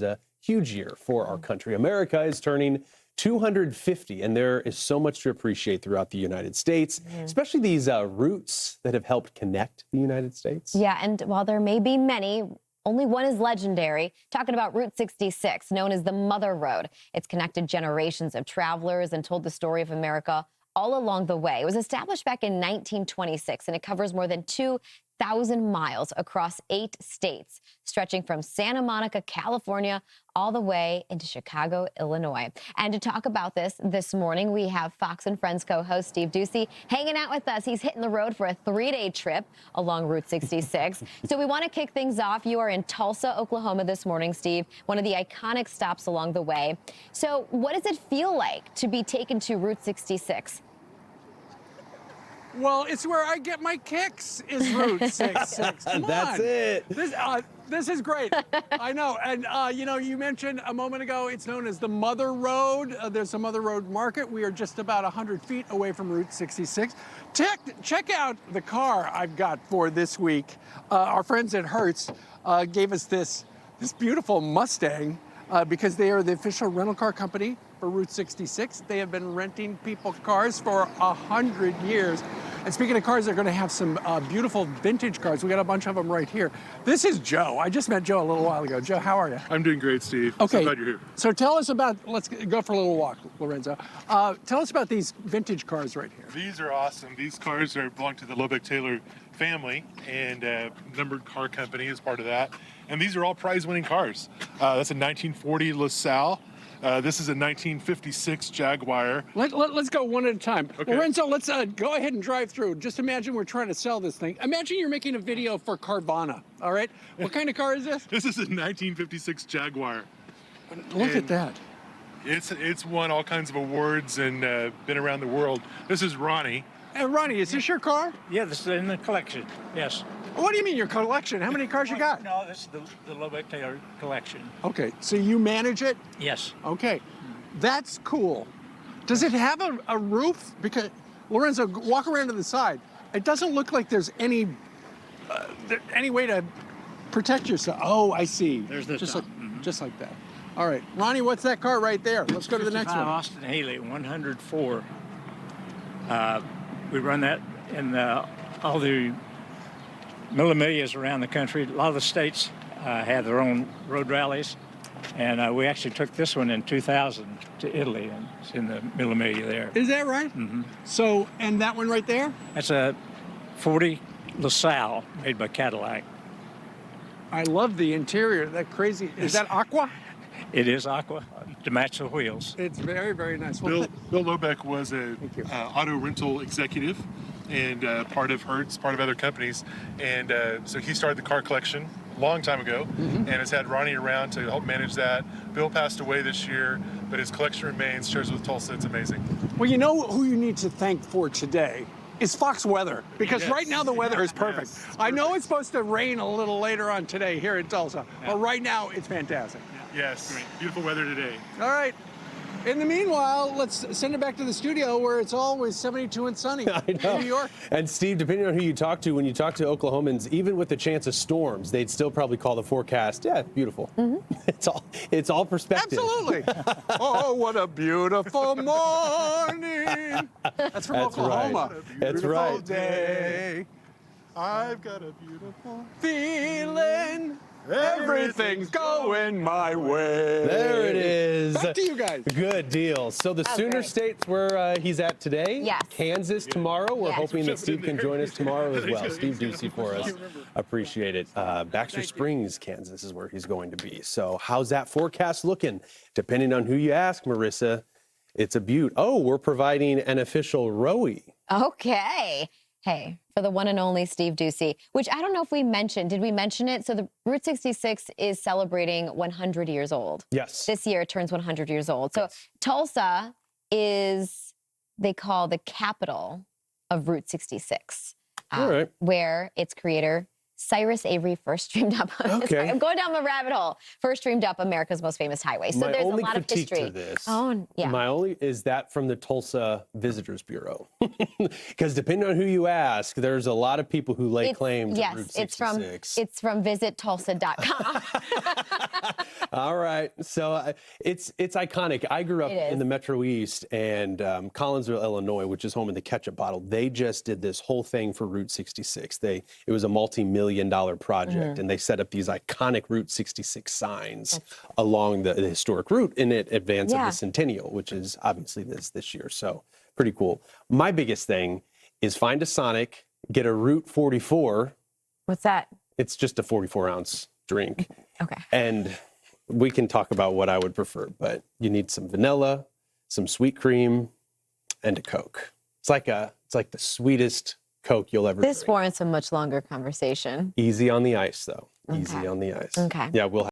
A huge year for our country. America is turning 250, and there is so much to appreciate throughout the United States, especially these routes that have helped connect the United States. Yeah, and while there may be many, only one is legendary. Talking about Route 66, known as the Mother Road. It's connected generations of travelers and told the story of America all along the way. It was established back in 1926, and it covers more than 2,000 miles across 8 states, stretching from Santa Monica, California, all the way into Chicago, Illinois. And to talk about this morning, we have Fox and Friends co-host Steve Doocy hanging out with us. He's hitting the road for a 3-day trip along Route 66. So we want to kick things off. You are in Tulsa, Oklahoma this morning, Steve, one of the iconic stops along the way. So what does it feel like to be taken to Route 66? Well, it's where I get my kicks, is Route 66. Come on. That's it. This is great. I know. And, you mentioned a moment ago, it's known as the Mother Road. There's a Mother Road market. We are just about 100 feet away from Route 66. Check out the car I've got for this week. Our friends at Hertz gave us this beautiful Mustang because they are the official rental car company for Route 66. They have been renting people cars for 100 years. And speaking of cars, they're going to have some beautiful vintage cars. We got a bunch of them right here. This is Joe. I just met Joe a little while ago. Joe, how are you? I'm doing great, Steve. Okay. So glad you're here. So tell us about, let's go for a little walk, Lorenzo. Tell us about these vintage cars right here. These are awesome. These cars belong to the Lobeck-Taylor family, and Numbered Car Company is part of that. And these are all prize-winning cars. That's a 1940 LaSalle. This is a 1956 Jaguar. Let's go one at a time. Okay. Lorenzo, let's go ahead and drive through. Just imagine we're trying to sell this thing. Imagine you're making a video for Carvana, all right? What kind of car is this? This is a 1956 Jaguar. Look at that. It's won all kinds of awards and been around the world. This is Ronnie. Ronnie, is this your car? Yeah, this is in the collection, yes. What do you mean your collection? How many cars you got? No, this is the Lobeck-Taylor collection. Okay, so you manage it? Yes. Okay, that's cool. Does it have a roof? Because, Lorenzo, walk around to the side. It doesn't look like there's any way to protect yourself. Oh, I see. There's the just top. just like that. All right, Ronnie, what's that car right there? Let's go to the next 55 one. Austin Haley, 104. We run that in all the millimillias around the country. A lot of the states have their own road rallies, and we actually took this one in 2000 to Italy, and it's in the millimillia there. Is that right? Mm-hmm. So, and that one right there? That's a 40 LaSalle made by Cadillac. I love the interior. That crazy. Is that aqua? It is aqua to match the wheels. It's very, very nice. Bill Lobeck was a auto rental executive and part of Hertz, part of other companies. And so he started the car collection a long time ago and has had Ronnie around to help manage that. Bill passed away this year, but his collection remains, shares with Tulsa. It's amazing. Well, you know who you need to thank for today is Fox Weather, because Yes. right now the weather is perfect. Yes, it's I know it's supposed to rain a little later on today here in Tulsa, but right now it's fantastic. Yes, beautiful weather today. All right. In the meanwhile, let's send it back to the studio where it's always 72 and sunny in New York. And Steve, depending on who you talk to, when you talk to Oklahomans, even with the chance of storms, they'd still probably call the forecast, yeah, beautiful. It's all perspective. Absolutely. Oh, what a beautiful morning. That's from Oklahoma. Right. That's right. Day. I've got a beautiful Feeling everything's going my way. There it is. Back to you guys. Good deal. So the Sooner great. States where he's at today. Yes. Kansas tomorrow. We're Yes. hoping that Steve can join us tomorrow as well. Steve Doocy for us. Appreciate it. Baxter Springs, Kansas is where he's going to be. So how's that forecast looking? Depending on who you ask, Marissa, it's a beaut. Oh, we're providing an official rowie. Okay. Hey, for the one and only Steve Doocy, which I don't know if we mentioned. Did we mention it? So the Route 66 is celebrating 100 years old. Yes. This year it turns 100 years old. So Tulsa is, they call the capital of Route 66, All right. where its creator, Cyrus Avery first dreamed up. Okay. Sorry, I'm going down the rabbit hole. First dreamed up America's most famous highway. So My there's a only lot of critique history. to this, Oh, yeah. my only is that from the Tulsa Visitors Bureau, because depending on who you ask, there's a lot of people who lay claim to Route 66. It's from visittulsa.com. All right, so it's iconic. I grew up in the Metro East, and Collinsville, Illinois, which is home of the ketchup bottle. They just did this whole thing for Route 66. It was a multi-million-dollar project, and they set up these iconic Route 66 signs along the historic route in advance of the centennial, which is obviously this year. So pretty cool. My biggest thing is find a Sonic, get a Route 44. What's that? It's just a 44-ounce drink. Okay. And we can talk about what I would prefer, but you need some vanilla, some sweet cream, and a Coke. It's like the sweetest Coke you'll ever This drink. warrants a much longer conversation. Easy on the ice, though. Easy on the ice. Okay. Yeah, we'll